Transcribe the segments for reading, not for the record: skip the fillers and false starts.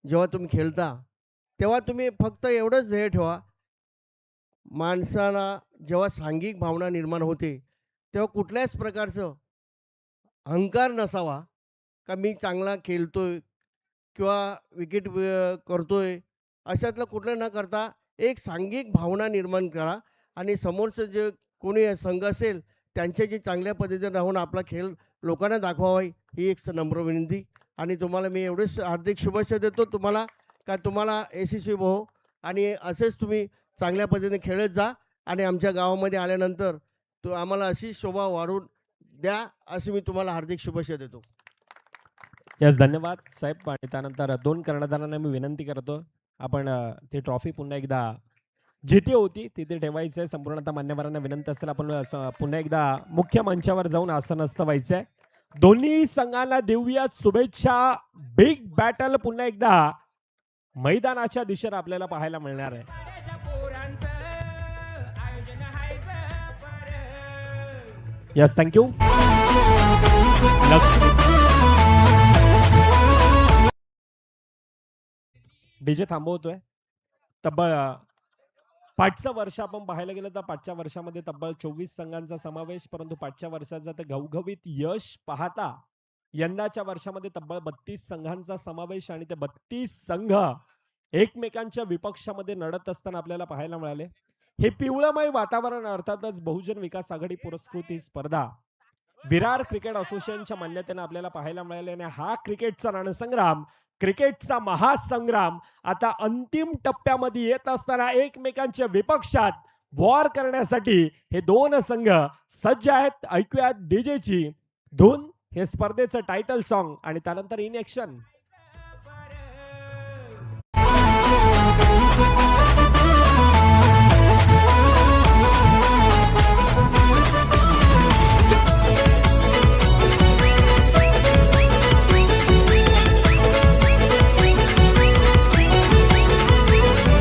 जेव्हा तुम्ही खेळता, तेव्हा तुम्ही फक्त एवढंच ध्येय ठेवा, माणसाला जेव्हा सांघिक भावना निर्माण होते, तेव्हा कुठल्याच प्रकारचं अहंकार नसावा, का मी चांगला खेळतोय किंवा विकेट करतोय, अशातलं कुठलं न करता एक सांघिक भावना निर्माण करा आणि समोरचं जे कोणी संघ असेल, त्यांच्याशी चांगल्या पद्धतीने राहून आपला खेळ लोकांना दाखवावा, ही एक नम्र विनंती. आणि तुम्हाला मी एवढेच हार्दिक शुभेच्छा देतो तुम्हाला, का तुम्हाला यशस्वी हो आणि असेच तुम्ही चांगल्या पद्धतीने खेळत जा आणि आमच्या गावामध्ये आल्यानंतर तो आम्हाला अशी शोभा वाढवून द्या, अशी मी तुम्हाला हार्दिक शुभेच्छा देतो. यस, धन्यवाद साहेब. आणि त्यानंतर 2 कर्णधारांना मी विनंती करतो, आपण ती ट्रॉफी पुन्हा एकदा जिथे होती तिथे ठेवायचं आहे. संपूर्णतः मान्यवरांना विनंती असेल, आपण पुन्हा एकदा मुख्य मंचावर जाऊन आसनस्थ व्हायचंय. दोन्ही संघांना देऊया शुभेच्छा. बिग बॅटल पुन्हा एकदा मैदानाच्या दिशेने आपल्याला पाहायला मिळणार आहे. Yes, thank you. डीजे थांबवतोय. तब्बल पाचचं वर्ष आपण पाहायला गेलं तर पाचच्या वर्षामध्ये तब्बल 24 संघांचा समावेश, परंतु पाचच्या वर्षाचं ते घवघवीत यश पाहता यंदाच्या वर्षामध्ये तब्बल 32 संघांचा समावेश आणि ते 32 संघ एकमेकांच्या विपक्षामध्ये लढत असताना आपल्याला पाहायला मिळाले. हे पिवळमय वातावरण अर्थातच बहुजन विकास आघाडी पुरस्कृत ही स्पर्धा विरार क्रिकेट असोसिएशनच्या मान्यतेने आपल्याला पाहायला मिळाले आणि हा क्रिकेटचा रणसंग्राम, क्रिकेटचा महासंग्राम आता अंतिम टप्प्यामध्ये येत असताना एकमेकांच्या विपक्षात वॉर करण्यासाठी हे दोन संघ सज्ज आहेत. ऐकूयात डीजेची धून, हे स्पर्धेचं टायटल सॉन्ग आणि त्यानंतर इन ॲक्शन.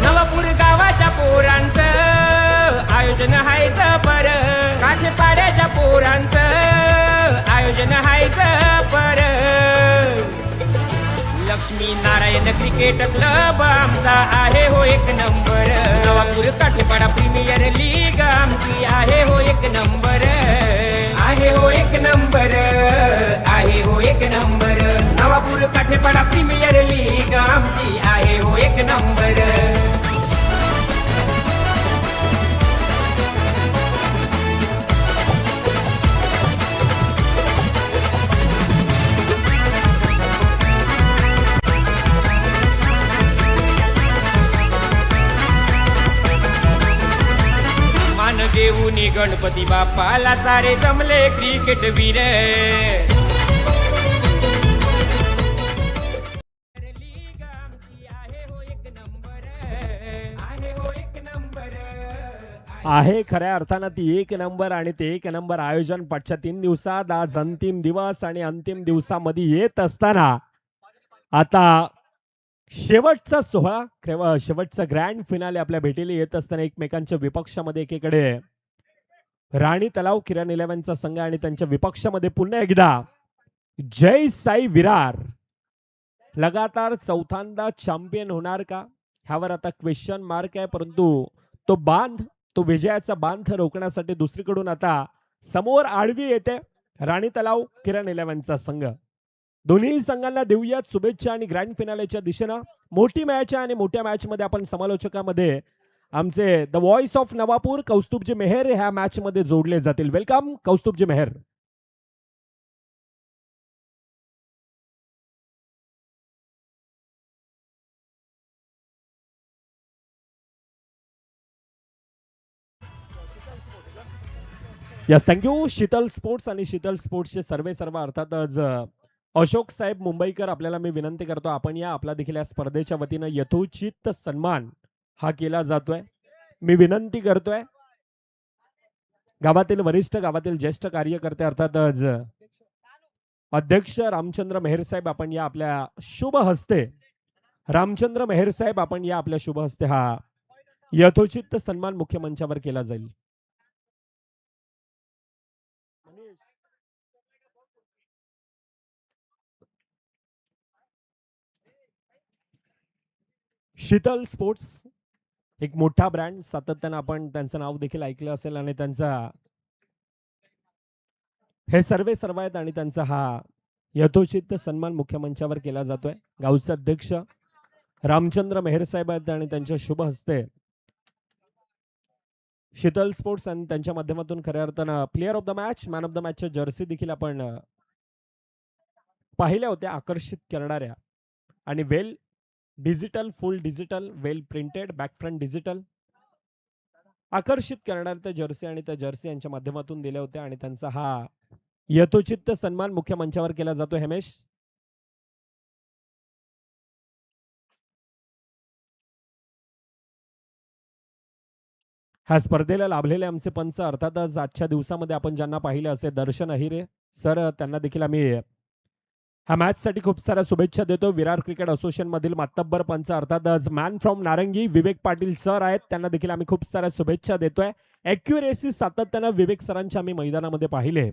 नवापूर गावाच्या पोरांचं आयोजन हायचं पर, काठेपाड्याच्या पोरांचं आयोजन हायचं पर. लक्ष्मी नारायण क्रिकेट क्लब आमचा आहे हो एक number. Navapur Kathepada premier league आमची आहे हो एक नंबर. आहे हो एक नंबर, आहे हो एक number. Navapur Kathepada premier league आमची आहे हो एक नंबर. मान देऊनी गणपती बाप्पाला सारे जमले क्रिकेट वीर. आहे खऱ्या अर्थानं ती एक नंबर आणि ते एक नंबर आयोजन पाचच्या 3 दिवसात आज अंतिम दिवस आणि अंतिम दिवसामध्ये येत असताना आता शेवटचा सोहळा, शेवटचा ग्रँड फिनाले आपल्या भेटीला येत असताना एकमेकांच्या विपक्षामध्ये एकीकडे राणी तलाव किरण 11चा संघ आणि त्यांच्या विपक्षामध्ये पुन्हा एकदा जय साई विरार लगातार चौथ्यांदा चॅम्पियन होणार का, ह्यावर आता क्वेश्चन मार्क आहे. परंतु तो विजयाचा बांध रोखण्यासाठी दुसरीकडून आता समोर आडवी येते राणी तलाव किरण 11चा संघ. दोन्ही संघांना देऊयात शुभेच्छा आणि ग्रँड फिनालेच्या दिशेनं मोठी मॅच आहे आणि मोठ्या मॅच मध्ये आपण समालोचकामध्ये आमचे द व्हॉइस ऑफ नवापूर कौस्तुभजी मेहर ह्या मॅच मध्ये जोडले जातील. वेलकम कौस्तुभजी Mehar. Yes, thank you. Sheetal sports आणि शीतल स्पोर्ट्सचे सर्व अर्थातच अशोक साहेब मुंबईकर आपल्याला मी विनंती करतो, आपण या आपला देखील या स्पर्धेच्या वतीनं यथोचित सन्मान हा केला जातोय. मी विनंती करतोय गावातील वरिष्ठ, गावातील ज्येष्ठ कार्यकर्ते अर्थातच अध्यक्ष रामचंद्र मेहर साहेब, आपण या आपल्या शुभ हस्ते रामचंद्र मेहर साहेब आपण या आपल्या शुभ हस्ते हा यथोचित सन्मान मुख्य मंचावर केला जाईल. शीतल स्पोर्ट्स एक मोठा ब्रँड, सातत्यानं आपण त्यांचं नाव देखील ऐकलं असेल आणि त्यांचा हे सर्व आहेत आणि त्यांचा हा यथोचित सन्मान मुख्य मंचावर केला जातोय. गावचे अध्यक्ष रामचंद्र मेहर साहेब आहेत आणि त्यांच्या शुभ हस्ते शीतल स्पोर्ट्स आणि त्यांच्या माध्यमातून खऱ्या अर्थानं player of the match, man of the मॅचच्या जर्सी देखील आपण पाहिल्या होत्या, आकर्षित करणाऱ्या आणि well digital, full digital, well printed, back front digital आकर्षित करणाऱ्या त्या जर्सी आणि त्या जर्सी यांच्या माध्यमातून दिल्या होत्या आणि त्यांचा हा यथोचित सन्मान मुख्य मंचावर केला जातो. हेमेश, ह्या स्पर्धेला लाभलेले आमचे पंच अर्थातच आजच्या दिवसामध्ये आपण ज्यांना पाहिले असे दर्शन अहिरे सर, त्यांना देखील आम्ही ह्या मॅच साठी खूप साऱ्या शुभेच्छा देतो. विरार क्रिकेट असोसिएशन मधील मातब्बर पंच अर्थातच मॅन फ्रॉम नारंगी विवेक पाटील सर आहेत, त्यांना देखील आम्ही खूप साऱ्या शुभेच्छा देतोय. ॲक्युरेसी सातत्यानं विवेक सरांच्या आम्ही मैदानामध्ये पाहिले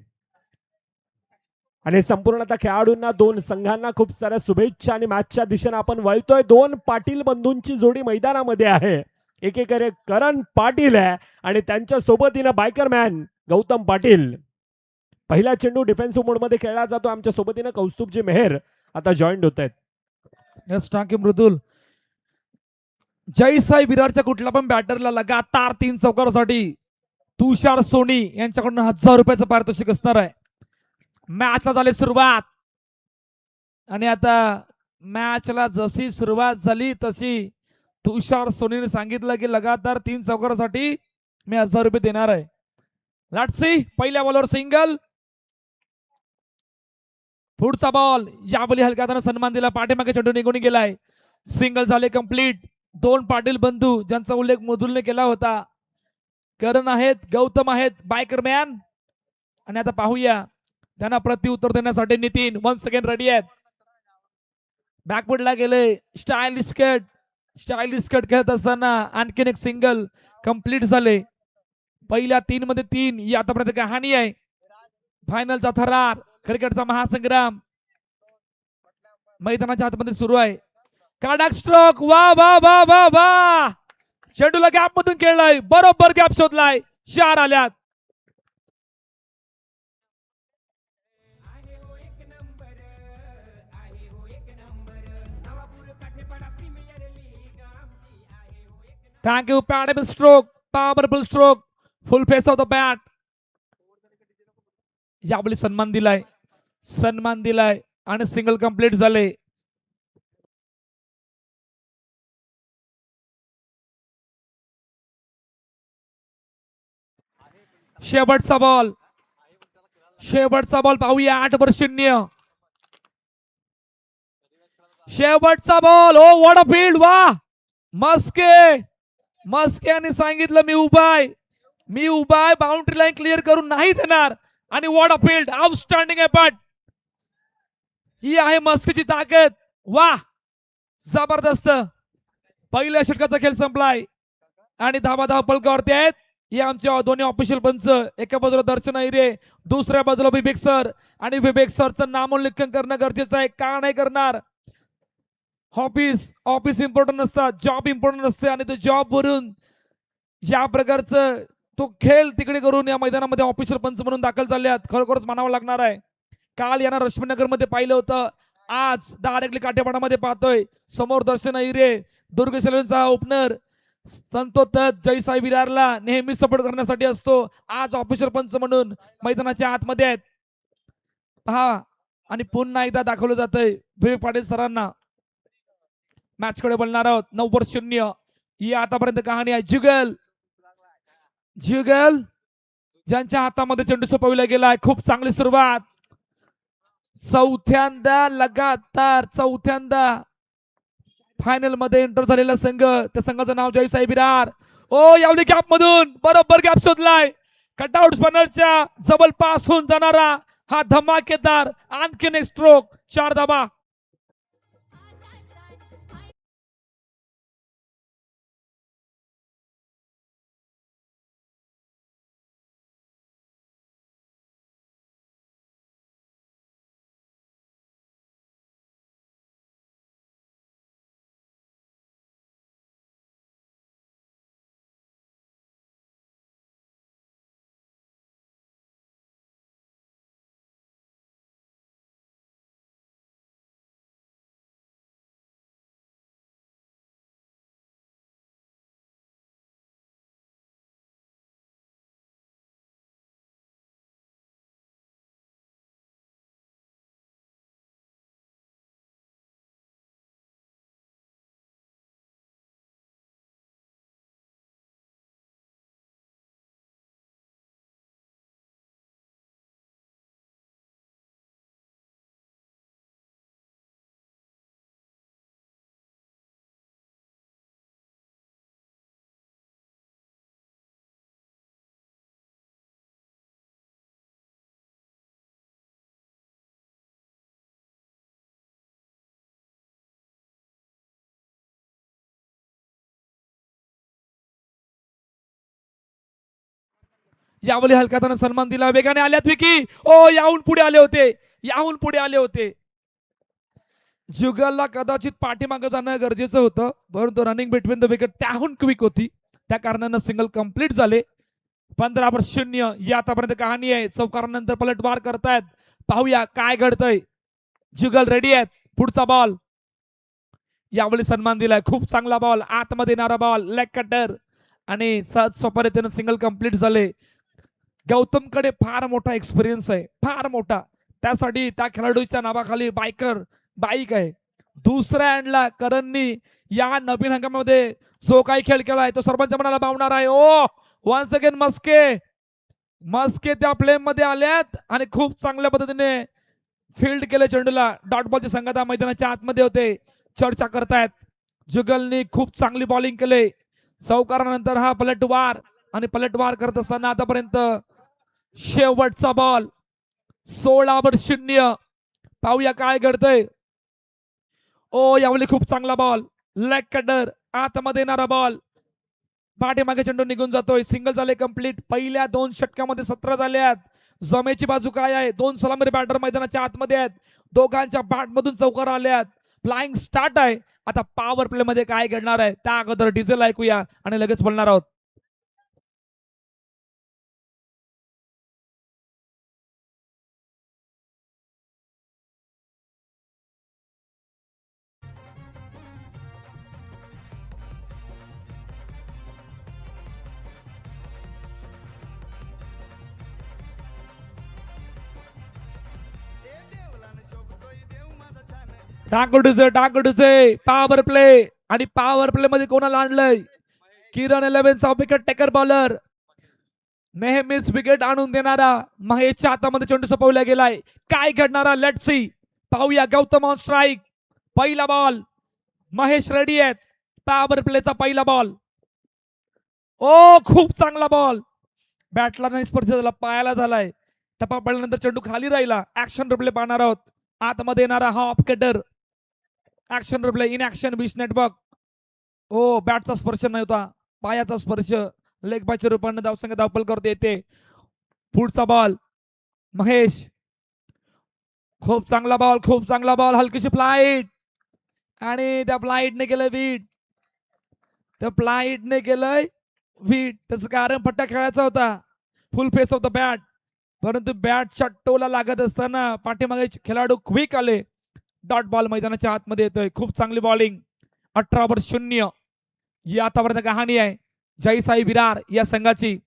आणि संपूर्ण आता खेळाडूंना, दोन संघांना खूप साऱ्या शुभेच्छा आणि मॅचच्या दिशेने आपण वळतोय. दोन पाटील बंधूंची जोडी मैदानामध्ये आहे. एकेकडे करण पाटील आहे आणि त्यांच्या सोबतीनं बायकरमॅन गौतम पाटील. पहिला चेंडू डिफेन्सिव्ह मोडमध्ये खेळला जातो. आमच्या सोबतीनं कौस्तुभजी मेहर आता जॉईंट होत आहेत. यस टाके मृदुल. जय साई विरारच्या कुठल्या पण बॅटरला लगातार 3 चौकारासाठी तुषार सोनी यांच्याकडून 1000 रुपयाचं पारितोषिक असणार आहे. मॅचला झाली सुरुवात आणि आता मॅचला जशी सुरुवात झाली तशी तुषार सोनीने सांगितलं की लगातार 3 चौकारासाठी मी 1000 रुपये देणार आहे. Let's see. पहिल्या बॉलवर सिंगल, पुढचा बॉल, या बॉली हलक्या हाताने सन्मान दिला, पाठीमागे चेंडू निघून गेलाय. सिंगल झाले कंप्लीट. दोन पाटील बंधू ज्यांचा उल्लेख मधुलने केला होता, करण आहेत, गौतम आहेत, बायकरमॅन. आणि आता पाहूया त्यांना प्रत्युत्तर देण्यासाठी नितीन वन्स अगेन रेडी आहेत. बॅकवर्डला गेले, स्टायलिश कट खेळत असताना आणखीन एक सिंगल कंप्लीट झाले. पहिल्या 3 मध्ये 3 ही आतापर्यंत कहाणी आहे. फायनलचा थरार, क्रिकेटचा महासंग्राम मैदानाच्या हातमध्ये सुरू आहे. कडक स्ट्रोक, वा वा वा वा वा. चेंडूला गॅप मधून खेळलाय, बरोबर गॅप शोधलाय, 4 आल्यात. आहे हो एक नंबर, आहे हो एक number. Navapur Kathepada premier league आमची आहे हो एक नंबर. थँक्यू. पॅडेबल stroke, powerful stroke, full face of the bat. यावेळी सन्मान दिलाय आणि सिंगल कंप्लीट झाले. शेवटचा बॉल पाहूया. 8-0. शेवटचा ball. Oh what a field, वा. मस्के यांनी सांगितलं मी उभाय बाउंड्री लाईन क्लिअर करून नाही देणार. आणि what a field, outstanding effort. ही आहे मस्केची ताकद. वा, जबरदस्त. पहिल्या षटकाचा खेळ संपलाय आणि धावा पलकावरती आहेत. हे आमचे दोन्ही ऑफिशियल पंच, एका बाजूला दर्शन अहिरे, दुसऱ्या बाजूला विवेक सर. आणि विवेक सरचं नामोल्लेखन करणं गरजेचं आहे. का नाही करणार? ऑफिस इम्पॉर्टंट नसतात, जॉब इम्पॉर्टंट नसते. आणि तो जॉब वरून या प्रकारचं तो खेळ तिकडे करून या मैदानामध्ये ऑफिशियल पंच म्हणून दाखल झाले आहेत. खरोखरच मानावं लागणार आहे. काल यांना रश्मीनगर मध्ये पाहिलं होतं, आज डायरेक्टली काठेवाडामध्ये पाहतोय. समोर दर्शन अहिरे, दुर्ग सेल्वेंचा ओपनर संतो तत जय साई विरारला नेहमी सपोर्ट करण्यासाठी असतो. आज ऑफिशियल पंच म्हणून मैदानाच्या आतमध्ये आहेत. पहा, आणि पुन्हा एकदा दाखवलं जातंय विवेक पाटील सरांना. मॅच कडे बोलणार आहोत. 9-0 ही आतापर्यंत कहाणी आहे. जुगल ज्यांच्या हातामध्ये चेंडू सोपविला गेलाय. खूप चांगली सुरुवात. चौथ्यांदा फायनल मध्ये एंटर झालेला संघ, त्या संघाचं नाव जय साई विरार. ओ, यावली गॅप मधून बरोबर गॅप शोधलाय. कटआउट स्पनरच्या जबल पास होऊन जाणारा हा धमाकेदार आणखीन एक स्ट्रोक, 4 धावा. यावेळी हलक्या हाताने सन्मान दिला. वेगाने आल्यात विकी. ओ याहून पुढे आले होते. याहून पुढे आले होते. जुगलला कदाचित पाठीमागे जाणं गरजेचं होतं, परंतु रनिंग बिटवीन द विकेट त्याहून क्विक होती. त्या कारणानं सिंगल कंप्लीट झाले. 15-0 ही आतापर्यंत कहाणी आहे. चौकारानंतर पलटवार करतायत. पाहूया काय घडतंय. जुगल रेडी आहेत. पुढचा बॉल. यावेळी सन्मान दिलाय. खूप चांगला बॉल. आतमध्ये येणारा बॉल. लेग कटर आणि सहज सोपा रीतीने सिंगल कंप्लीट झाले. गौतमकडे फार मोठा एक्सपिरियन्स आहे. फार मोठा. त्यासाठी त्या खेळाडूच्या नावाखाली बाईक आहे. दुसऱ्या एंडला करणनी या नवीन हंगामामध्ये जो काही खेळ केलाय तो सर्वांच्या मनाला भावणार आहे. ओ वन्स अगेन मस्के त्या प्ले मध्ये आल्यात आणि खूप चांगल्या पद्धतीने फील्ड केले चेंडूला. डॉट बॉलचे संघात मैदानाच्या आतमध्ये होते. चर्चा करतायत. जुगलनी खूप चांगली बॉलिंग केले. चौकारानंतर हा पलटवार आणि पलटवार करत असताना आतापर्यंत शेवटचा बॉल. 16-0. पाहूया काय घडतंय. ओ यावेळी खूप चांगला बॉल. Leg cutter. आतमध्ये येणारा बॉल. पाठीमागे चेंडू निघून जातोय. सिंगल झाले कंप्लीट. पहिल्या 2 षटकामध्ये 17 झाल्यात. जमेची बाजू काय आहे. 2 सलामी बॅटर मैदानाच्या आतमध्ये आहेत. दोघांच्या बॅट मधून चौकार आल्यात. फ्लाइंग स्टार्ट आहे. आता पॉवर प्ले मध्ये काय घडणार आहे त्या अगोदर डिझेल ऐकूया आणि लगेच बोलणार आहोत. टाकूचे पॉवर प्ले आणि पॉवर प्ले मध्ये कोणाला आणलंय. किरण 11चा विकेट टेकर बॉलर. नेहमीच विकेट आणून देणारा महेशच्या हातामध्ये चेंडू सोपवला गेलाय. काय घडणारा लेट्स सी. पाहूया. Gautam on strike. पहिला बॉल. महेश रेडी आहेत. पॉवर प्लेचा पहिला बॉल. ओ खूप चांगला बॉल. बॅटला नाही स्पर्श झाला. पायाला झालाय. टप्पा पडल्यानंतर चेंडू खाली राहिला. ऍक्शन रिप्ले पाहणार आहोत. आतमध्ये येणारा हा off cutter. Action replay in action beach network. Oh बॅटचा स्पर्श नव्हता. पायाचा स्पर्श. लेग बायच्या रूपाने धावसंघ धावपल करते येते. पुढचा बॉल. महेश. खूप चांगला बॉल. हलकीशी फ्लाईट आणि त्या फ्लाईटने केलं बीट. त्याचं कारण फट्टा खेळायचा होता. फुल फेस ऑफ द बॅट. परंतु बॅटच्या टोला लागत असताना पाठीमागे खेळाडू क्विक आले. डॉट बॉल मैदानाच्या आतमध्ये येतोय. खूप चांगली बॉलिंग. 18-0 ही आतापर्यंत कहाणी आहे जयसाई विरार या संघाची.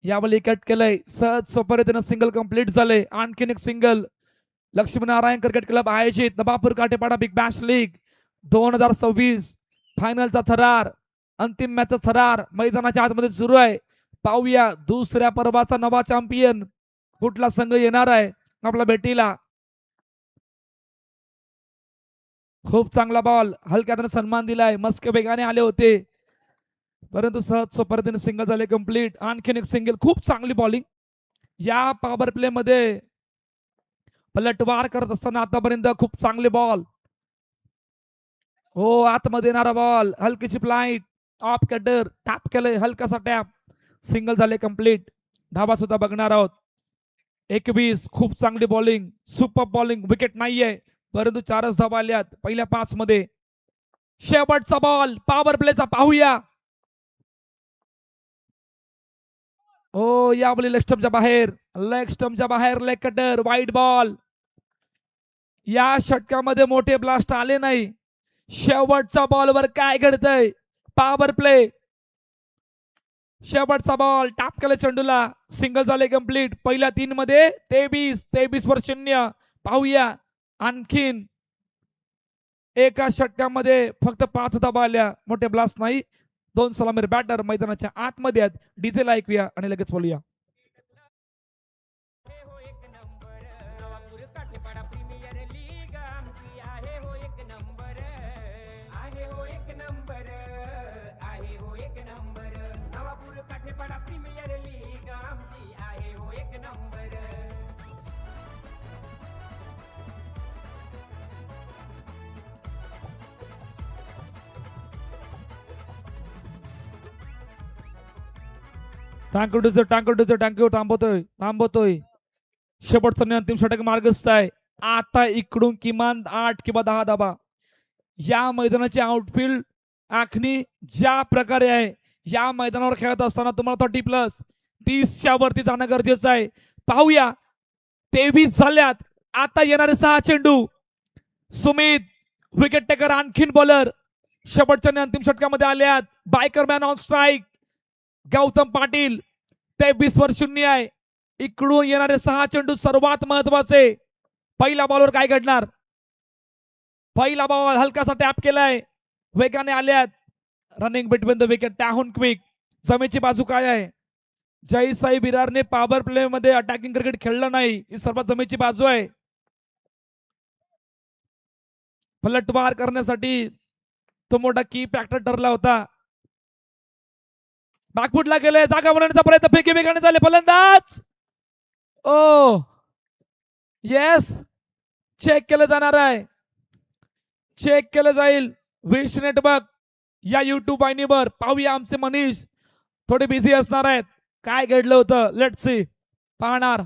यावेळी कट केलंय. सहज सोपा रीतीनं सिंगल कंप्लीट झाले. आणखीन एक सिंगल. लक्ष्मीनारायण क्रिकेट क्लब आयोजित नवापूर काटेपाडा बिग बॅश लीग 2026 फायनलचा थरार. अंतिम मॅचचा थरार मैदानाच्या आतमध्ये सुरू आहे. पाहूया दुसऱ्या पर्वाचा नवा चॅम्पियन कुठला संघ येणार आहे आपल्या भेटीला. खूप चांगला बॉल. हलक्यात सन्मान दिलाय. मस्के वेगाने आले होते परंतु सहज सोपरीने सिंगल झाले कंप्लीट. आणखीन एक सिंगल. खूप चांगली बॉलिंग. या पॉवर प्ले मध्ये पलटवार करत असताना आतापर्यंत खूप चांगले बॉल. हो आतमध्ये येणारा बॉल. हलकीची फ्लाईट. Off cutter. टॅप केलंय. हलकासा टॅप. सिंगल झाले कंप्लीट. धावा सुद्धा बघणार आहोत. 21. खूप चांगली बॉलिंग. Super bowling. विकेट नाहीये परंतु 4च धावा आल्यात पहिल्या 5 मध्ये. शेवटचा बॉल पॉवर प्लेचा पाहूया. ओ यावेळी लेग स्टंपच्या बाहेर लेग कटर. Wide ball. या षटकामध्ये मोठे ब्लास्ट आले नाही. शेवटच्या बॉलवर काय घडतंय. Power play. शेवटचा बॉल. टॅप केलं चेंडूला. सिंगल झाले कंप्लीट. पहिल्या 3 मध्ये 23-0. पाहूया. आणखीन एका षटकामध्ये फक्त 5 धावा आल्या. मोठे ब्लास्ट नाही. 2 सलामीर बॅटर मैदानाच्या आतमध्ये आहेत. डिझेल ऐकूया आणि लगेच बोलूया. थँक्यू थांबवतोय शेवटचा आणि अंतिम षटक मार्गस्थ आहे. आता इकडून किमान 8 किंवा 10 धाबा. या मैदानाची आउटफील्ड आखणी ज्या प्रकारे आहे, या मैदानावर खेळत असताना तुम्हाला 30+ 30च्या वरती जाणं गरजेचं आहे. पाहूया 23 झाल्यात. आता येणारे 6 चेंडू. सुमित विकेट टेकर, आणखीन बॉलर शेवटच्या आणि अंतिम षटकामध्ये आल्यात. बायकरमॅन ऑन स्ट्राईक. गौतम पाटील 23-0 आहे. इकडून येणारे 6 चेंडू सर्वात महत्वाचे. पहिला बॉलवर काय घडणार? पहिला बॉल हलकासा टॅप केलाय, वेगाने आल्यात. रनिंग बिटवीन द विकेट, त्याहून क्विक. जमेची बाजू काय आहे? जय साई बिरारने पॉवर प्ले मध्ये अटॅकिंग क्रिकेट खेळलं नाही, ही सर्वात जमेची बाजू आहे. पलटवार करण्यासाठी तो मोठा की फॅक्टर ठरला होता. बॅकफुटला गेले, जागा बनवण्याचा प्रयत्न, फेकी वेगाने झाले. फलंदाज ओ येस, चेक केलं जाणार आहे, चेक केलं जाईल. विश नेटवर्क या युट्यूब वाहिनीवर पाहूया. आमचे मनीष थोडे बिझी असणार आहेत. काय घडलं होतं लेट्स सी, पाहणार.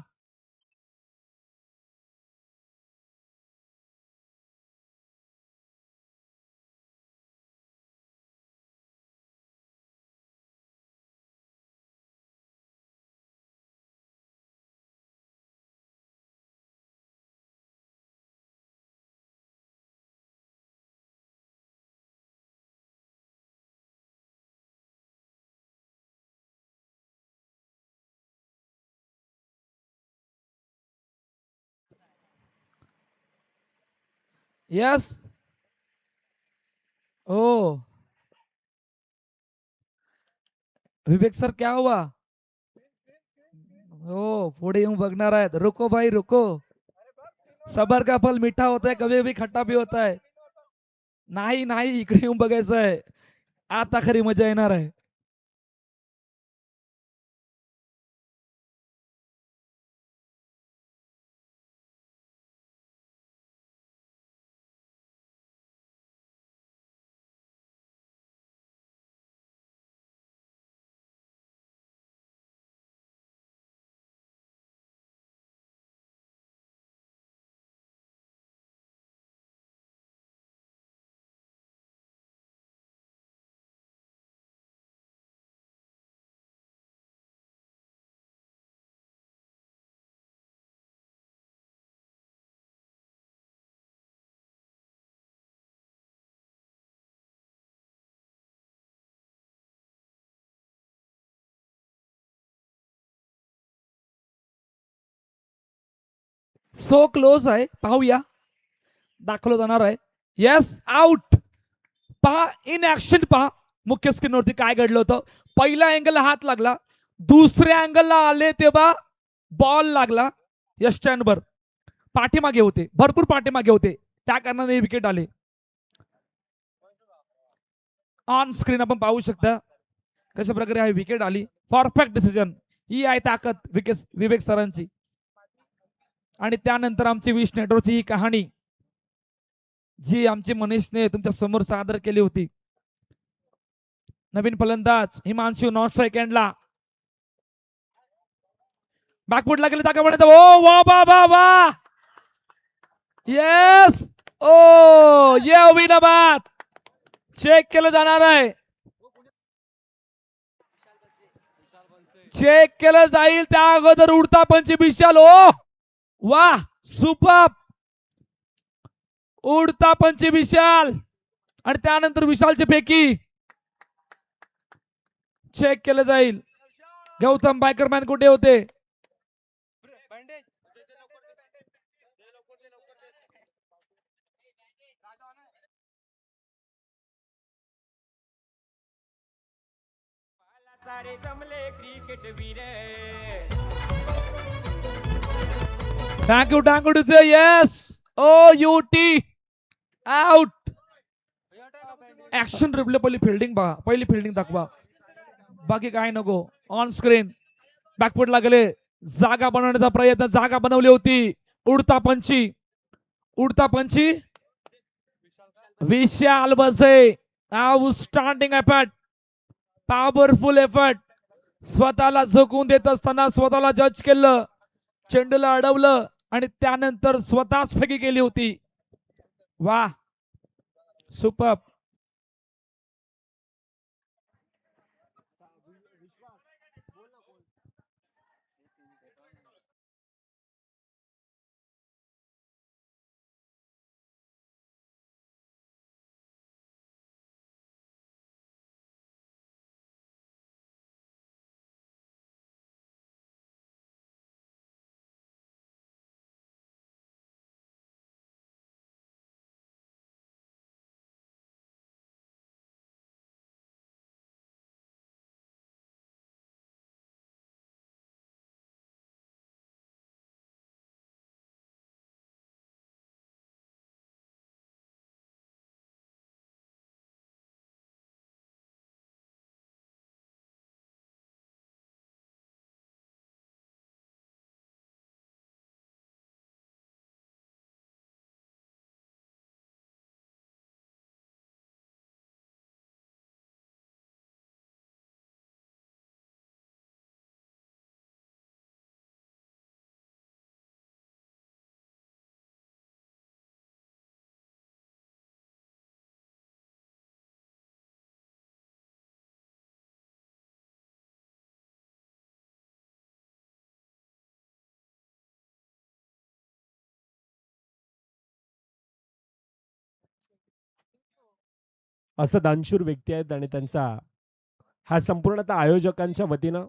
यस ओ विवेक सर, क्या हुआ? हो, पुढे येऊन बघणार आहेत. रुको भाई रुको, सबर का फल मीठा होता है, कभी कभी खट्टा भी होता है. नाही नाही, इकडे येऊन बघायचं आहे. आता खरी मजा येणार आहे. सो क्लोज आहे, पाहूया. दाखवलं जाणार आहे. Yes, out. पहा इन ऍक्शन, पहा मुख्य स्क्रीनवरती काय घडलं होतं. पहिल्या अँगलला हात लागला, दुसऱ्या अँगलला आले तेव्हा बॉल लागला. यश स्टँडवर पाठीमागे होते, भरपूर पाठीमागे होते, त्या कारणाने विकेट आले. ऑन स्क्रीन आपण पाहू शकता कशा प्रकारे हा विकेट आली. परफेक्ट डिसिजन, ही आहे ताकद विवेक सरांची. आणि त्यानंतर आमची विश नेटवर्कची ही कहाणी जी आमची मनीषने तुमच्या समोर सादर केली होती. नवीन फलंदाज हिमांशू नॉन स्ट्राईक एंडला. बॅकफुटला गेले, जागा बनवतो. ओ वा वा वा वा, येस, ओ ये अविनाबाद. चेक केलं जाणार आहे, चेक केलं जाईल. त्या अगोदर उडता पंच विशाल. ओ वाह, सुपर. उडता पंच विशाल आणि त्यानंतर विशालची फेकी चेक केलं जाईल. गौतम बायकरमॅन कुठे होते? सारे जमले क्रिकेट वीर. Thank you to say yes. ओ युटी आउट. ऍक्शन रिप्ले, पहिली फिल्डिंग पहा, पहिली फिल्डिंग दाखवा, बाकी काय नको. ऑन स्क्रीन बॅकफुटला गेले, जागा बनवण्याचा प्रयत्न, जागा बनवली होती. उडता पंची विशाल बसे. Outstanding effort, powerful effort. स्वतःला झोकून देत असताना स्वतःला जज केलं, चेंडूला अडवलं आणि त्यानंतर स्वतःच फेकी केली होती. वा, सुपर. असं दानशूर व्यक्ती आहेत आणि त्यांचा हा संपूर्णतः आयोजकांच्या वतीनं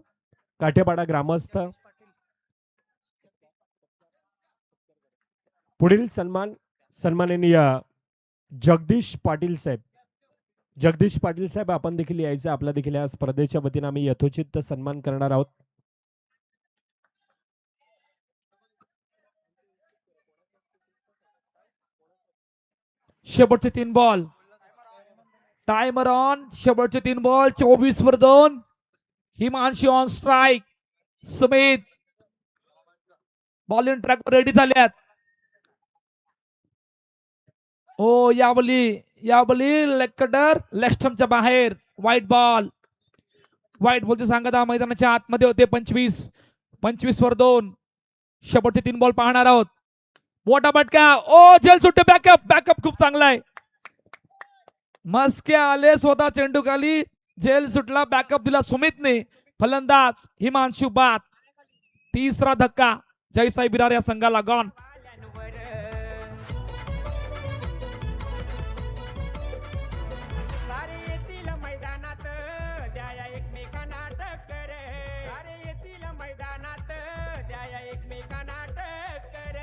काठेपाडा ग्रामस्थ पुढील सन्मान सन्माननीय जगदीश पाटील साहेब. जगदीश पाटील साहेब आपण देखील यायचं, आपला देखील या स्पर्धेच्या वतीनं आम्ही यथोचित सन्मान करणार आहोत. शेवटचे 3 बॉल, टाइमर ऑन. शेवटचे 3 ball, 24-2. Himanshu on strike. Sumit bowling track ready झाल्यात. ओ यावली लेग कटर, लेग स्टंपच्या बाहेर. व्हाईट बॉल बोलते सांगत मैदानाच्या आतमध्ये होते. 25-2. शेवटचे 3 बॉल पाहणार आहोत. मोठा फटका. ओ झेल सुट्टे. बॅकअप खूप चांगला आहे. मस्के आले स्वतः चेंडू खाली, झेल सुटला, बॅकअप दिला सुमितने. फलंदाज हिमांशू बाद. तिसरा धक्का जयसाई बिरार या संघाला गॉन. सारे येतील मैदानात द्या एकमेकांना टक्कर. सारे येतील मैदानात द्या एकमेकांना टक्कर.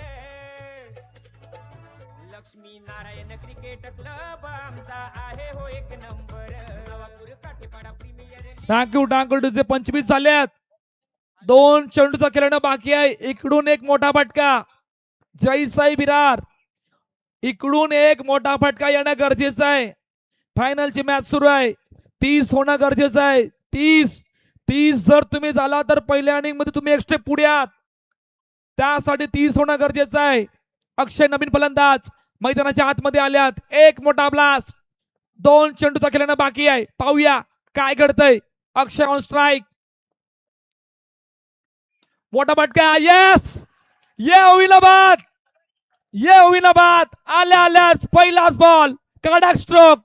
लक्ष्मी नारायण क्रिकेट क्लब आमचा आहे हो एक number. Navapur Kathepada premier league. Thank you तुझे 25 झाल्यात. 2 चेंडूचा खेळणं बाकी आहे. इकडून एक मोठा फटका जयसाई बिरार. इकडून एक मोठा फटका येणं गरजेचं आहे. फायनलची मॅच सुरू आहे. 30 होणं गरजेचं आहे. 30 जर तुम्ही झाला तर पहिल्या इनिंग मध्ये तुम्ही एक स्टेप पुढे आहात. त्यासाठी 30 होणं गरजेचं आहे. अक्षय नवीन फलंदाज मैदानाच्या आतमध्ये आल्यात. एक मोठा ब्लास्ट. 2 चेंडूचा खेळणं बाकी आहे. पाहूया काय घडतंय. अक्षय ऑन स्ट्राइक. मोठा फटका. येस, ये होईनाबाद. आल्या पहिलाच बॉल, कडक स्ट्रोक.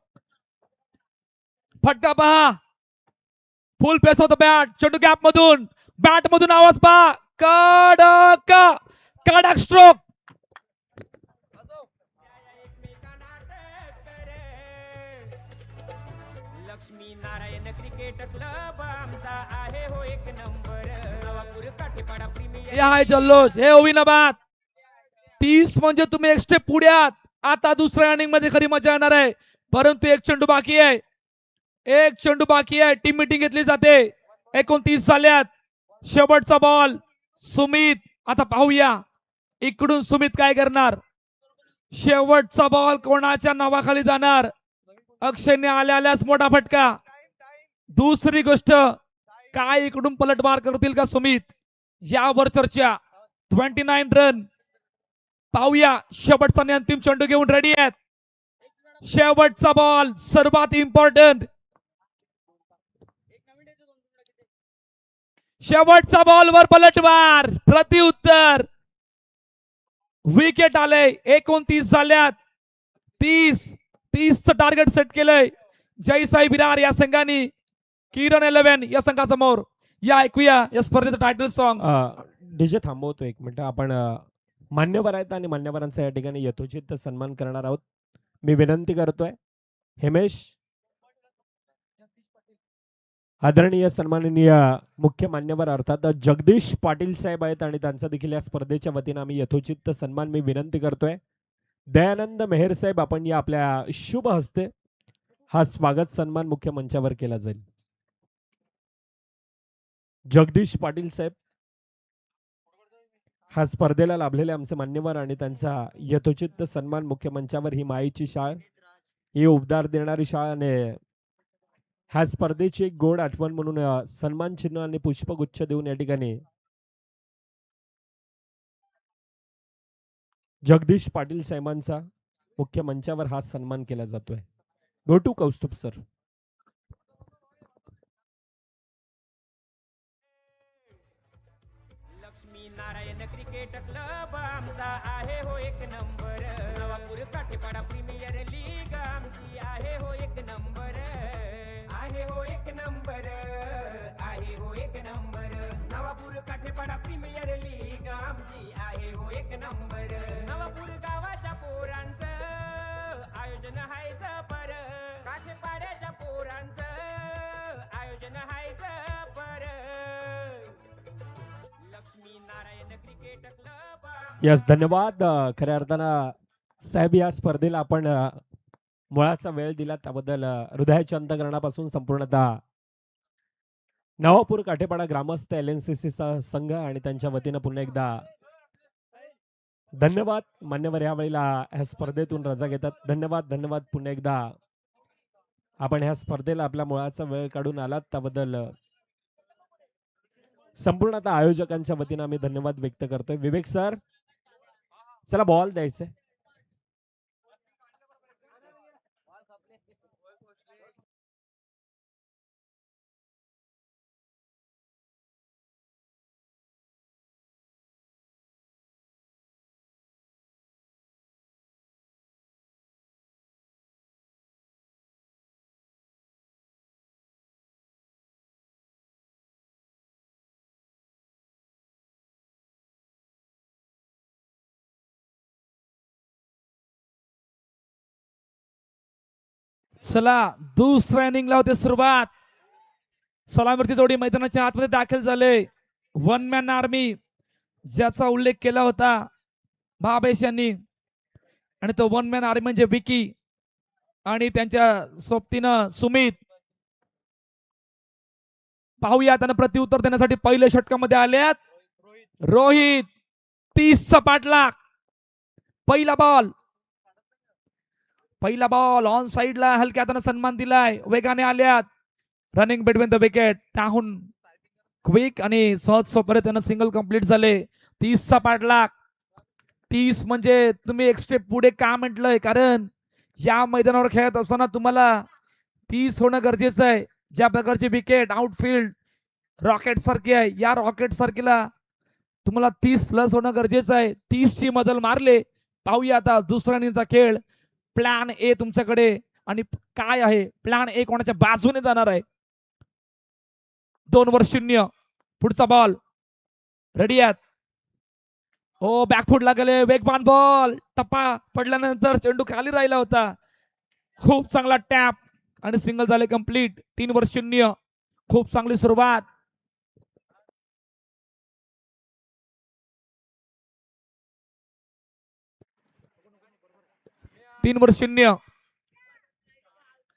फटका पहा. फुल पेस होतं बॅट. चेंडू गॅप मधून, बॅट मधून आवाज पहा. कडक stroke. Lakshmi Narayan cricket club आमचा आहे हो एक नंबर. नवापूर काठेपाडा प्रीमियर. हे आहे जल्लोष. हे होईनाबाद. 30 म्हणजे तुम्ही एक स्टेप पुढे आहात. आता दुसऱ्या इनिंग मध्ये खरी मजा येणार आहे. परंतु एक चेंडू बाकी आहे. टीम मीटिंग घेतली जाते. 29 झाल्यात. शेवटचा बॉल सुमित. आता पाहूया इकडून सुमित काय करणार. शेवटचा बॉल कोणाच्या नावाखाली जाणार. अक्षयने आल्याच मोठा फटका. दुसरी गोष्ट, काय इकडून पलटवार करतील का सुमित, यावर चर्चा. 29 रन. पाहूया शेवटचा आणि अंतिम चेंडू घेऊन रेडी आहेत. शेवटचा बॉल सर्वात इम्पॉर्टंट. शेवटचा बॉलवर पलटवार प्रतिउत्तर विकेट आले 29 झाल्यात 30 टार्गेट सेट केलंय जयसाई विरार या संघाने किरण 11 या संघासमोर. या ऐकूया या स्पर्धेचं टायटल सॉन्ग. डीजे थांबवतो एक मिनिट. आपण मान्यवर आहेत आणि मान्यवरांचा या ठिकाणी यथोचित सन्मान करणार आहोत. मी विनंती करतोय हिमेश, आदरणीय सन्माननीय मुख्य मान्यवर अर्थात जगदीश पाटील साहेब आहेत आणि त्यांचा देखील या स्पर्धेच्या वतीनं आम्ही यथोचित सन्मान मी विनंती करतोय. दयानंद मेहर साहेब, आपण या आपल्या शुभ हस्ते हा स्वागत सन्मान मुख्य मंचावर केला जाईल. जगदीश पाटील साहेब हा स्पर्धेला लाभलेले आमचे मान्यवर आणि त्यांचा यथोचित सन्मान मुख्य मंचावर. ही माईची शाळा, ही उबदार देणारी शाळा आणि ह्या स्पर्धेची एक गोड आठवण म्हणून सन्मान चिन्ह आणि पुष्पगुच्छ देऊन या ठिकाणी जगदीश पाटील साहेबांचा मुख्य मंचावर हा सन्मान केला जातोय. Go to Kaustubh sir. Lakshmi Narayan cricket club आमचा आहे हो एक number. Navapur Kathepada premier league आमची आहे हो एक नंबर. आहे हो एक नंबर. आहे हो एक number. Navapur Kathepada premier league आमची आहे हो एक नंबर. नवापूर गावाच्या पोरांचं आयोजन हायचं पर. काठेपाड्याच्या पोरांचं आयोजन हायचं पर. Laxmi Narayan cricket club. Yes, धन्यवाद. खऱ्या अर्थानं साहेब या स्पर्धेला आपण मुळाचा वेळ दिला त्याबद्दल हृदयाच्या अंतःकरणापासून संपूर्णतः नवापूर काठेपाडा ग्रामस्थ LNCC संघ आणि त्यांच्या वतीनं पुन्हा एकदा धन्यवाद. मान्यवर यावेळेला ह्या स्पर्धेतून रजा घेतात. धन्यवाद पुन्हा एकदा. आपण ह्या स्पर्धेला आपल्या मुळाचा वेळ काढून आलात त्याबद्दल संपूर्णतः आयोजकांच्या वतीनं आम्ही धन्यवाद व्यक्त करतोय. विवेक सर, चला बॉल द्यायचे. चला दुसऱ्या इनिंगला होते सुरुवात. सलामीची जोडी मैदानाच्या आतमध्ये दाखल झाले. वन मॅन आर्मी ज्याचा उल्लेख केला होता भावेश यांनी, आणि तो वन मॅन आर्मी म्हणजे विकी आणि त्यांच्या सोबतीनं सुमित. पाहूया त्यांना प्रत्युत्तर देण्यासाठी पहिल्या षटकामध्ये आल्यात रोहित. 30चा पाठलाग. पहिला बॉल ऑन साइडला हलक्या हाताने सन्मान दिलाय. वेगाने आल्यात. Running between the wicket. त्याहून क्विक आणि सहज सोपे त्यानं सिंगल कंप्लीट झाले. 30चा पाठलाग. 30 म्हणजे तुम्ही एक स्टेप पुढे का म्हटलंय, कारण या मैदानावर खेळत असताना तुम्हाला 30 होणं गरजेचं आहे. ज्या प्रकारची विकेट आउटफील्ड रॉकेट सारखी आहे, या रॉकेट सारखीला तुम्हाला 30+ होणं गरजेचं आहे. 30ची मजल मारले. पाहूया आता दुसऱ्या इनिंगचा खेळ. प्लॅन ए तुमच्याकडे आणि काय आहे? प्लॅन ए कोणाच्या बाजूने जाणार आहे? 2-0. पुढचा बॉल रेडी आहेत. हो, बॅकफुटला गेले. वेगवान बॉल. टप्पा पडल्यानंतर चेंडू खाली राहिला होता. खूप चांगला टॅप आणि सिंगल झाले कंप्लीट. 3-0. खूप चांगली सुरुवात. तीन 0.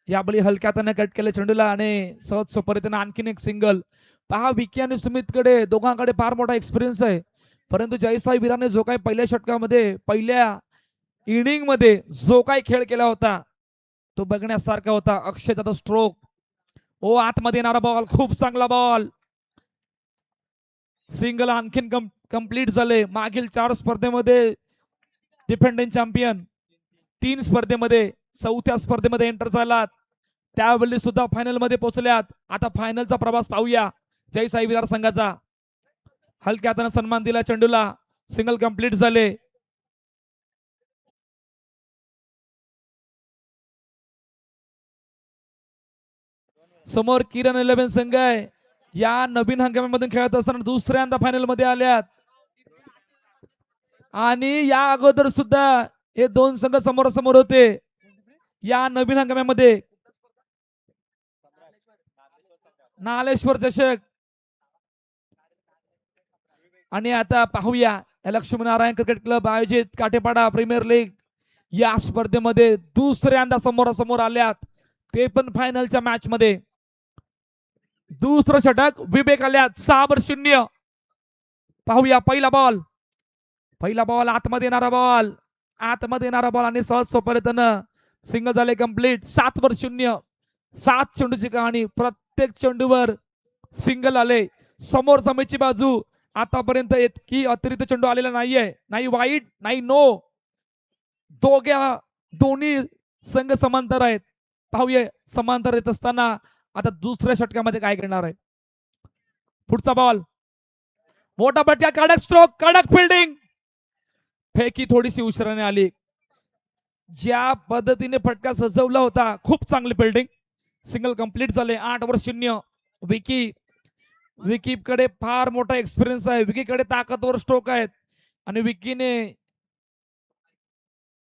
या बळी हलक्या हाताने कट केले चेंडूला आणि सहज सोपरीतीनं आणखीन एक सिंगल. पहा, विकी आणि सुमितकडे दोघांकडे फार मोठा एक्सपिरियन्स आहे, परंतु जयसाई वीराने जो काही पहिल्या षटकामध्ये पहिल्या इनिंग मध्ये जो काही खेळ केला होता तो बघण्यासारखा होता. अक्षयचा तो स्ट्रोक. ओ, आतमध्ये येणारा बॉल. खूप चांगला बॉल. सिंगल आणखीन कंप्लीट झाले. मागील 4 स्पर्धेमध्ये डिफेंडिंग चॅम्पियन, 3 स्पर्धेमध्ये 4थ्या स्पर्धेमध्ये एंटर झालात, त्यावेळी सुद्धा फायनल मध्ये पोहोचल्यात. आता फायनलचा प्रवास पाहूया. जय साई विरार संघाचा. हलक्या हाताने सन्मान दिला चेंडूला. सिंगल कंप्लीट झाले. समोर किरण 11 संघ आहे. या नवीन हंगामामधून खेळत असताना दुसऱ्यांदा फायनल मध्ये आल्यात आणि या अगोदर सुद्धा हे दोन संघ समोरासमोर होते या नवीन हंगामामध्ये. नालेश्वर चषक. आणि आता पाहूया लक्ष्मीनारायण क्रिकेट क्लब आयोजित काटेपाडा प्रीमियर लीग या स्पर्धेमध्ये दुसऱ्यांदा समोरासमोर आल्यात, ते पण फायनलच्या मॅच मध्ये. दुसरं षटक विवेक आल्यात. 6-0. पाहूया पहिला बॉल आतमध्ये येणारा बॉल आणि सहज सोप्या रीतीनं सिंगल झाले कंप्लीट. 7-0. 7 चेंडूची कहाणी. प्रत्येक चेंडूवर सिंगल आले. समोर समीची बाजू. आतापर्यंत इतकी अतिरिक्त चेंडू आलेला नाहीये. नाही वाईट नाही नो. दोन्ही संघ समांतर आहेत. पाहूया समांतर येत असताना आता दुसऱ्या षटकामध्ये काय करणार आहे. पुढचा बॉल. मोठा फटका. कडक स्ट्रोक. कडक फिल्डिंग. फेकी थोडीशी उशिराने आली. ज्या पद्धतीने फटका सजवला होता खूप चांगली फिल्डिंग. सिंगल कंप्लीट झाले. 8-0. विकी कडे फार मोठा एक्सपिरियन्स आहे. विकी कडे ताकदवर स्ट्रोक आहेत आणि विकीने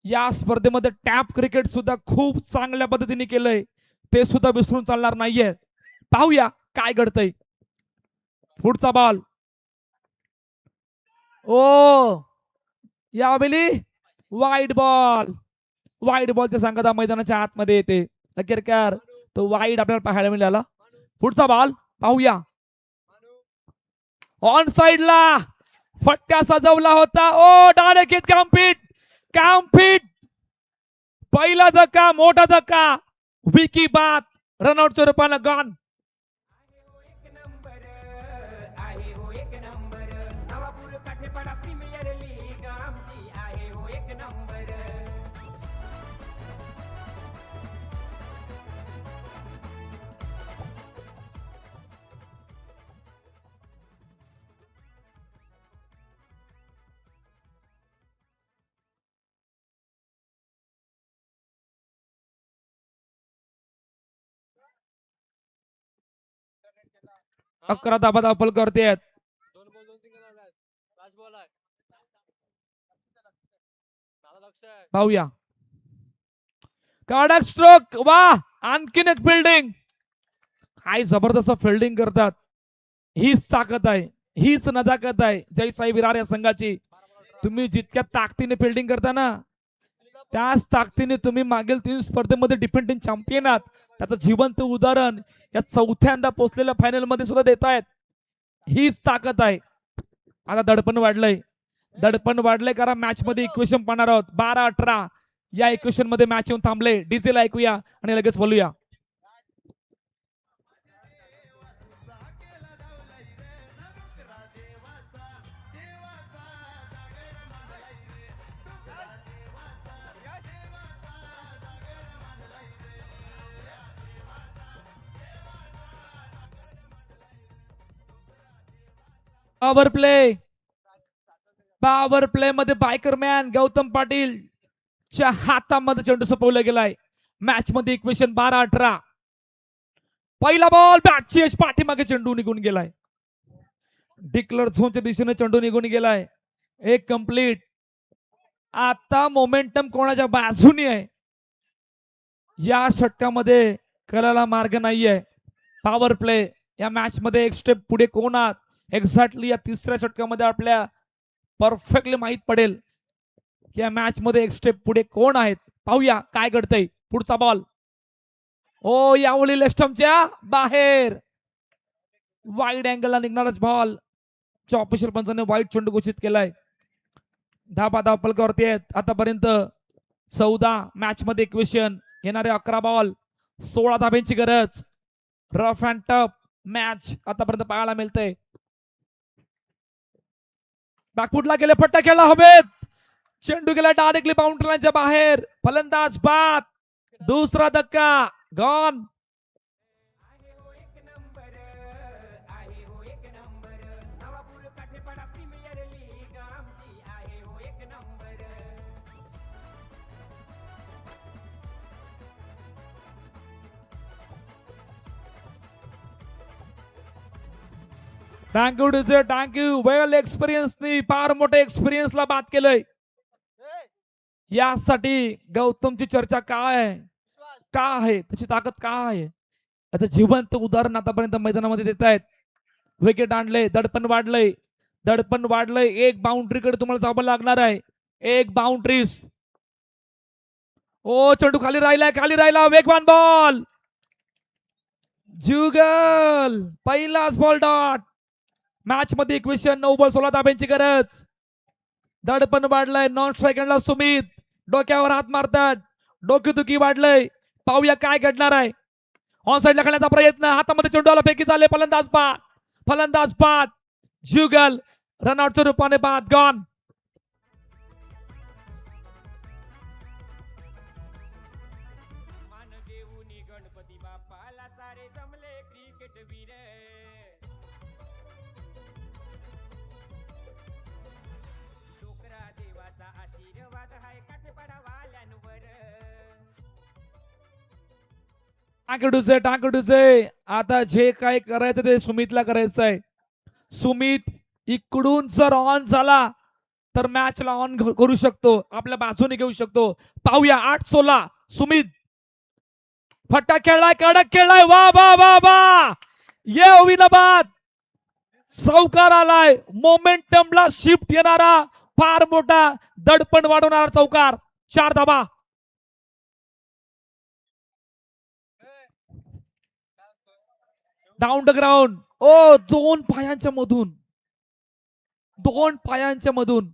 या स्पर्धेमध्ये टॅप क्रिकेट सुद्धा खूप चांगल्या पद्धतीने केलंय. ते सुद्धा विसरून चालणार नाहीये. पाहूया काय घडतंय. पुढचा बॉल. ओ यावेळी वाईड बॉलच्या संघाचा मैदानाच्या आतमध्ये येते. अखेरकार तो वाईड आपल्याला पाहायला मिळाला. पुढचा बॉल पाहूया. ऑन साइडला फटका सजवला होता. ओ डायरेक्ट हिट. कॅम्पिट. पहिला धक्का. मोठा धक्का. विकी बाद. रनआउटच्या रूपानं गॉन. एक नंबर आहे हो एक number. Navapur Kathepada premier league आमची आहे हो एक नंबर. अकरा धाबा धावपल करतेत. पाहूया. कडक स्ट्रोक. वा आणखीन एक फिल्डिंग. काय जबरदस्त फिल्डिंग करतात. हीच ताकद आहे. हीच नजाकत आहे जय साई विरार या संघाची. तुम्ही जितक्या ताकदीने फिल्डिंग करता ना त्याच ताकदीने तुम्ही मागील 3 स्पर्धेमध्ये डिफेंडिंग चॅम्पियन आहात. त्याचं जिवंत उदाहरण या चौथ्यांदा पोहोचलेल्या फायनल मध्ये सुद्धा देतायत. हीच ताकद आहे. आता दडपण वाढलंय कारण मॅच मध्ये इक्वेशन पाहणार आहोत. 12-18 या इक्वेशन मध्ये मॅच येऊन थांबले. डीजेल ऐकूया आणि लगेच बोलूया. पॉवर प्ले मध्ये बायकर मॅन गौतम पाटील च्या हातामध्ये चेंडू सोपवला गेलाय. मॅच मध्ये इक्वेशन 12-18. पहिला बॉल. बॅटची एज पाठीमागे चेंडू निघून गेलाय. डिक्लर झोनच्या दिशेने चेंडू निघून गेलाय. एक कंप्लीट. आता मोमेंटम कोणाच्या बाजूनी आहे या षटकामध्ये कळायला मार्ग नाहीये. पॉवर प्ले या मॅच मध्ये एक स्टेप पुढे कोण आहात एक्झॅक्टली या तिसऱ्या षटकामध्ये आपल्या परफेक्टली माहित पडेल की या मॅच मध्ये एक स्टेप पुढे कोण आहेत. पाहूया काय घडतंय. पुढचा बॉल. ओ यावेळी लेस्टमच्या बाहेर. वाईड अँगलला निघणारच बॉल. ऑफिशियल पंचाने वाईड चेंडू घोषित केलाय. धाबा धावपलकावरती आहेत. आतापर्यंत 14 मॅच मध्ये इक्वेशन. येणारे 11 बॉल. 16 धाब्यांची गरज. रफ अँड टफ मॅच आतापर्यंत पाहायला मिळते. बॅकफुटला गेले. फटका खेळला हवेत. चेंडू गेला डायरेक्टली बाउंड्री लाईनच्या बाहेर. फलंदाज बाद. दुसरा धक्का. Gone. Thank you DJ, thank you. Well एक्सपिरियन्सनी फार मोठ्या एक्सपिरियन्सला बात केलंय. यासाठी गौतमची चर्चा काय आहे, का आहे, त्याची ताकद काय आहे, याचं जिवंत उदाहरण आतापर्यंत मैदानामध्ये देत आहेत. विकेट आणले, दडपण वाढलंय, दडपण वाढलंय. एक बाउंड्रीकडे तुम्हाला जावं लागणार आहे. एक बाउंड्रीज. ओ चेंडू खाली राहिलाय, खाली राहिला. वेगवान बॉल. जुगल पहिलाच बॉल डॉट. मॅच मध्ये इक्वेशन 9 बॉल 16 धाब्यांची गरज. दडपण वाढलंय. नॉन स्ट्रायकरला सुमित डोक्यावर हात मारतात. डोकेदुखी वाढलंय. पाहूया काय घडणार आहे. ऑन साइडला खेळण्याचा प्रयत्न. हातामध्ये चेंडू आला, फेकी झाले. फलंदाज बाद, फलंदाज बाद. जुगल रनआउटच्या रूपाने बाद. गॉन. मान देऊनी गणपती बाप्पाला सारे जमले क्रिकेट वीर. डोकरा देवाचा आशीर्वाद हाय काठेपडावाल्यांवर. टाकडूचे आता जे काय करायचं ते सुमितला करायचं आहे. सुमित इकडून जर ऑन झाला तर मॅचला ऑन करू शकतो, आपल्या बाजूने घेऊ शकतो. पाहूया 8-16. सुमित फट्टा खेळलाय, कडक खेळलाय. वा वा वा वा. ये विनबाद. चौकार आलाय. मोमेंटमला शिफ्ट येणारा फार मोठा दडपण वाढवणारा चौकार. 4 धाबा. Down the ground. ओ दोन पायांच्या मधून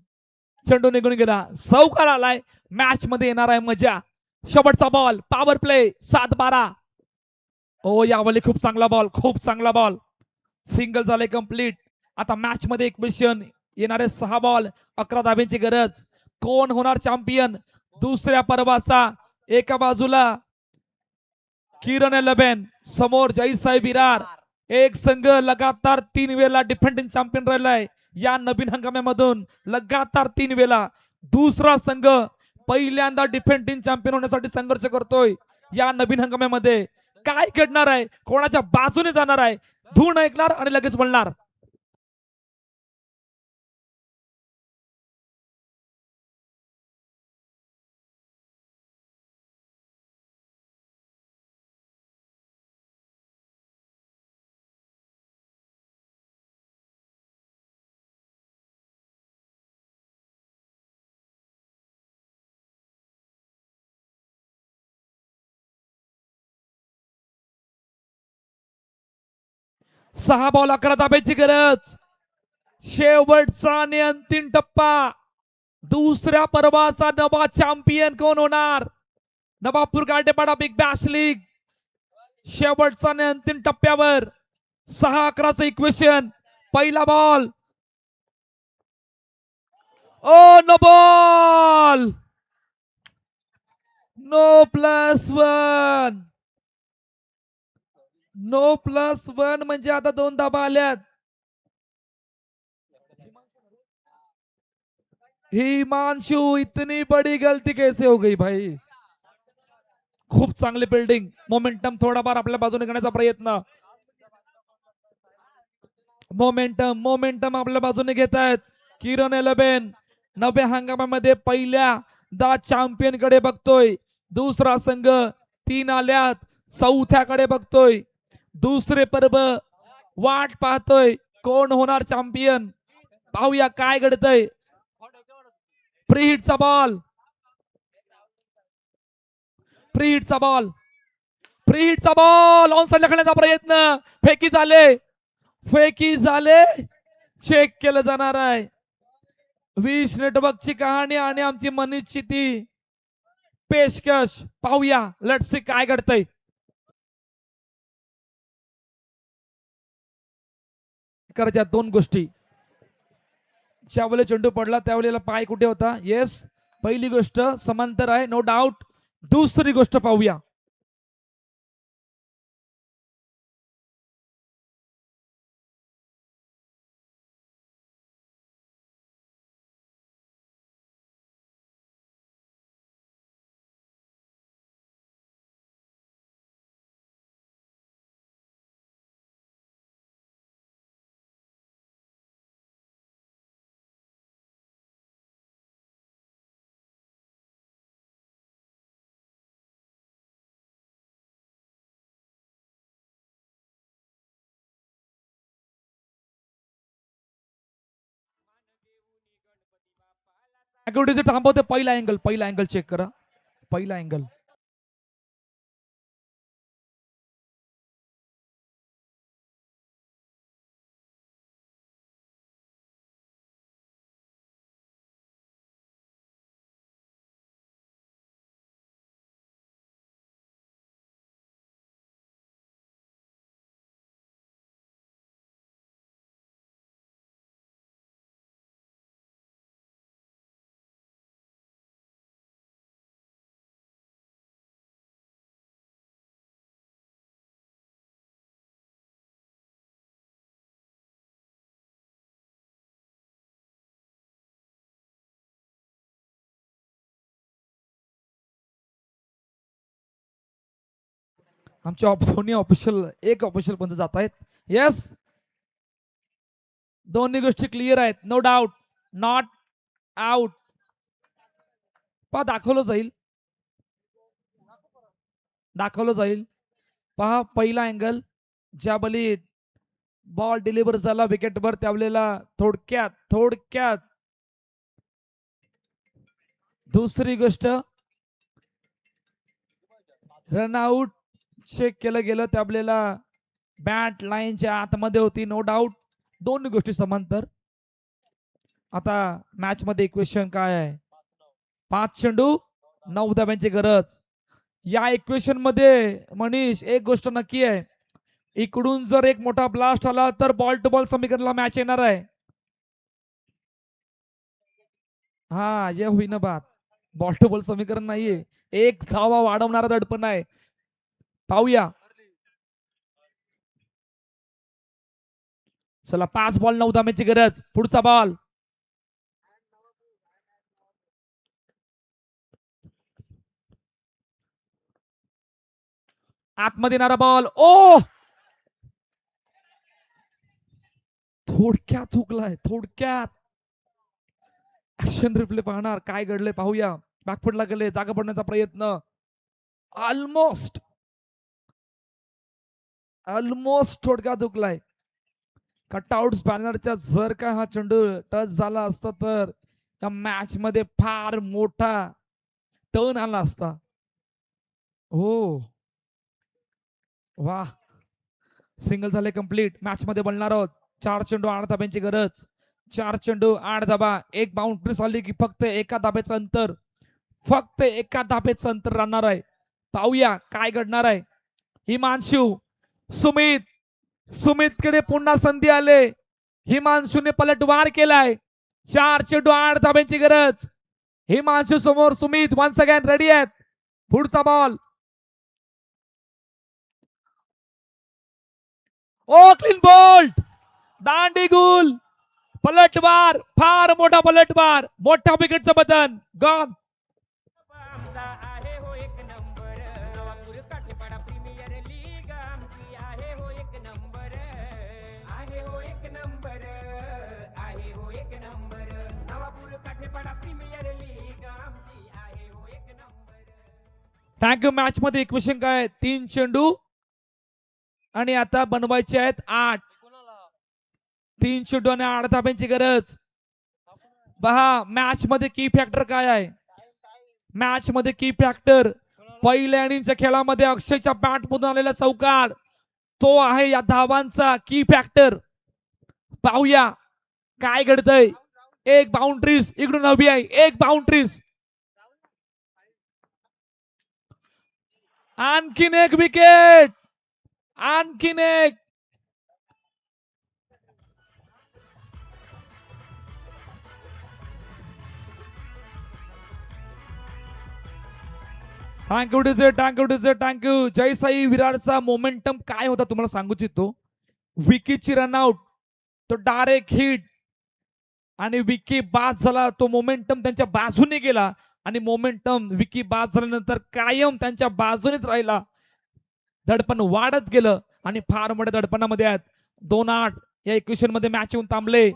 चेंडू निघून गेला. चौकार आलाय. मॅच मध्ये येणार आहे मजा. शेवटचा बॉल. Power play. 7-12. ओ यावली खूप चांगला बॉल. सिंगल झाले कंप्लीट. आता मॅच मध्ये इक्वेशन येणारे 6 बॉल 11 धाब्यांची गरज. कोण होणार चॅम्पियन दुसऱ्या पर्वाचा. एका बाजूला किरण 11, समोर जयसाई विरार. एक संघ लगातार 3 वेळा डिफेंडिंग चॅम्पियन राहिलाय या नवीन हंगामामधून. लगातार 3 वेळा. दुसरा संघ पहिल्यांदा डिफेंडिंग चॅम्पियन होण्यासाठी संघर्ष करतोय या नवीन हंगामामध्ये. काय घडणार आहे, कोणाच्या बाजूने जाणार आहे, धून ऐकणार आणि लगेच बोलणार. सहा बॉल 11 धाब्याची गरज. शेवटचा आणि अंतिम टप्पा. दुसऱ्या पर्वाचा नवा चॅम्पियन कोण होणार. नवापूर गाडेपाडा बिग बॅश लीग शेवटचा आणि अंतिम टप्प्यावर. 6-11 इक्वेशन. पहिला बॉल. Oh no ball. +1. +1 म्हणजे आता 2 धाबा आल्यात. हिमांशु इतनी बड़ी गलती कैसे हो गई भाई. खूप चांगली बिल्डिंग. मोमेंटम थोडाफार आपल्या बाजूने करण्याचा प्रयत्न. मोमेंटम आपल्या बाजूने घेत आहेत किरण 11. नव्या हंगामामध्ये पहिल्यांदा चॅम्पियन कडे बघतोय. दुसरा संघ 3 आल्यात. चौथ्याकडे बघतोय. दुसरे पर्व वाट पाहतोय. कोण होणार चॅम्पियन. पाहूया काय घडतंय. फ्रीहिटचा बॉल. ऑन साइडला खेळण्याचा प्रयत्न. फेकी झाले. चेक केलं जाणार आहे. विश नेटवर्कची कहाणी आणि आमची मनीषची ती पेशकश. पाहूया लेट्स सी काय घडतंय. करायच्या 2 गोष्टी. ज्यावेळेला चेंडू पडला त्यावेळेला पाय कुठे होता. येस, पहिली गोष्ट समांतर आहे, नो डाऊट. दुसरी गोष्ट पाहूया. ऍक्टिव्हिटी थांबवते. पहिला अँगल चेक करा. पहिला अँगल आमचे दोन्ही ऑफिशियल एक ऑफिशियल पंच जात आहेत. येस, दोन्ही गोष्टी क्लिअर आहेत. No doubt. Not out. पहा दाखवलं जाईल. पहा पहिला अँगल ज्या बली बॉल डिलिव्हर झाला विकेटवर त्यावेळेला थोडक्यात दुसरी गोष्ट रनआउट चेक केलं गेलं त्यावेळेला बॅट लाईनच्या आतमध्ये होती. No doubt. दोन गोष्टी समांतर. आता मॅच मध्ये इक्वेशन काय आहे? 5 चेंडू 9 धाब्यांची गरज. या इक्वेशन मध्ये मनीष एक गोष्ट नक्की आहे, इकडून जर एक मोठा ब्लास्ट आला तर बॉल टू बॉल समीकरणाला मॅच येणार आहे. हा ये होईना बात. बॉल टू बॉल समीकरण नाहीये, एक धावा वाढवणारा दडपण आहे. पाहूया. चला 5 बॉल 9 धाब्यांची गरज. पुढचा बॉल आतमध्ये येणारा बॉल. ओ थोडक्यात हुकलाय. ऍक्शन रिप्ले पाहणार काय घडले पाहूया. बॅकफुटला गेले, जागा पडण्याचा प्रयत्न. ऑलमोस्ट थोडक्यात हुकलाय. कटआउट बॅनरच्या जर का हा चेंडू टच झाला असता तर त्या मॅच मध्ये फार मोठा टर्न आला असता. हो वाह, सिंगल झाले कंप्लीट. मॅच मध्ये बोलणार आहोत. 4 चेंडू 8 धाब्यांची गरज. 4 चेंडू 8 धाबा. एक बाउंड्री झाली की फक्त एका धाब्याचं अंतर राहणार आहे. पाहूया काय घडणार आहे. हिमांशू, सुमित कडे पुन्हा संधी आले. हिमांशूने पलटवार केलाय. 4 चेंडू 8 धाब्यांची गरज. हिमांशू समोर, सुमित वन्स अगेन रेडी आहेत. पुढचा बॉल. ओ क्लीन बोल्ट, दांडी गुल, पलटवार, फार मोठा पलटवार, मोठा विकेटचं बटन गॉन. आमचा आहे हो एक number. Navapur Kathepada premier league आमची आहे हो एक नंबर. आहे हो एक number. Navapur Kathepada premier league आमची आहे हो एक नंबर. थँक्यू. मॅच मध्ये इक्वेशन काय? 3 चेंडू आणि आता बनवायचे आहेत 8. 3 चेंडू आणि 8 धाब्यांची गरज. पहा मॅच मध्ये की फॅक्टर काय आहे? मॅच मध्ये की फॅक्टर पहिल्या इनिंगच्या खेळामध्ये अक्षयच्या बॅट मधून आलेला चौकार, तो आहे या धावांचा की फॅक्टर. पाहूया काय घडतंय. एक बाउंड्रीज इकडून हवी आहे. एक बाउंड्रीज. आणखीन एक विकेट. आणखीन एक. थँक्यू. जय साई विरारचा मोमेंटम काय होता तुम्हाला सांगू इच्छितो. विकीची रनआउट, तो डायरेक्ट हिट आणि विकी बाद झाला. तो मोमेंटम त्यांच्या बाजूने गेला आणि मोमेंटम विकी बाद झाल्यानंतर कायम त्यांच्या बाजूनेच राहिला. दडपण वाढत गेलं आणि फार मोठ्या दडपणामध्ये आहेत. 2-8 या इक्वेशन मध्ये मॅच येऊन थांबले.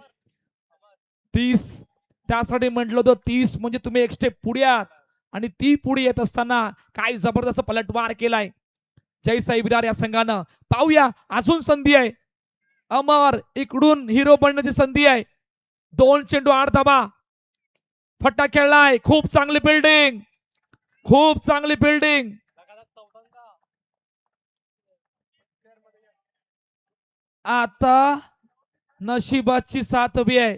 30 त्यासाठी म्हटलं होतं 30 म्हणजे तुम्ही एक स्टेप पुढे आहात आणि ती पुढे येत असताना काय जबरदस्त पलटवार केलाय जय साई विरार या संघानं. पाहूया अजून संधी आहे. अमर इकडून हिरो बनण्याची संधी आहे. 2 चेंडू 8 धाबा. फट्टा खेळलाय, खूप चांगली बिल्डिंग, खूप चांगली बिल्डिंग. आता नशिबाची साथ उभी आहे.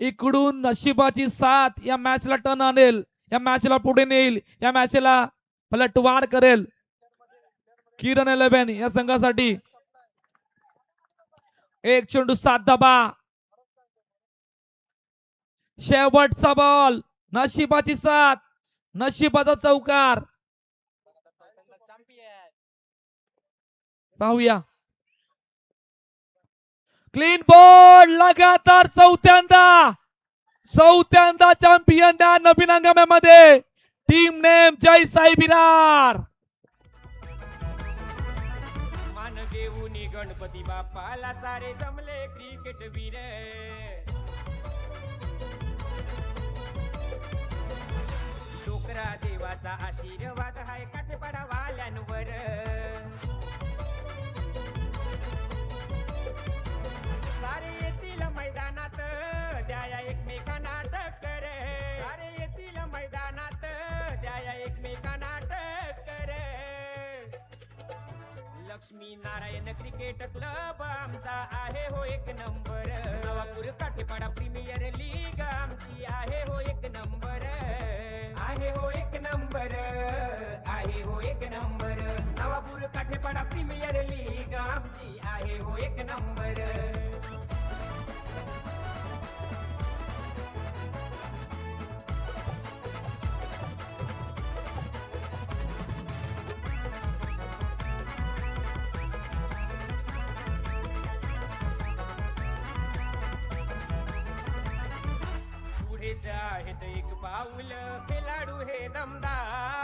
इकडून नशिबाची साथ या मॅचला टर्न आणेल, या मॅचला पुढे नेईल, या मॅचला पलटवार करेल. किरण 11 या संघासाठी एक चेंडू 7 धाबा. शेवटचा बॉल, नशिबाची साथ, नशिबाचा चौकार. पाहूया. क्लीन बॉल, लगातार चौथ्यांदा चॅम्पियन या नवीन हंगामामध्ये. टीम नेम जय साई विरार. मान घेऊन गणपती बाप्पाला सारे जमले क्रिकेट वीर. डोकरा देवाचा आशीर्वाद हाय काठेपाडा वाल्यांवर. सारे येतील मैदानात द्याया एकमेकांना टक्कर. सारे येतील मैदानात द्याया एकमेकांना टक्कर. लक्ष्मी नारायण क्रिकेट क्लब आमचा आहे हो एक number. Navapur Kathepada premier league आमची आहे हो एक नंबर. आहे हो एक नंबर, आहे हो एक number. Navapur Kathepada premier league आमची आहे हो एक नंबर. पुढेच आहेत एक पाऊल, खेळाडू हे दमदार.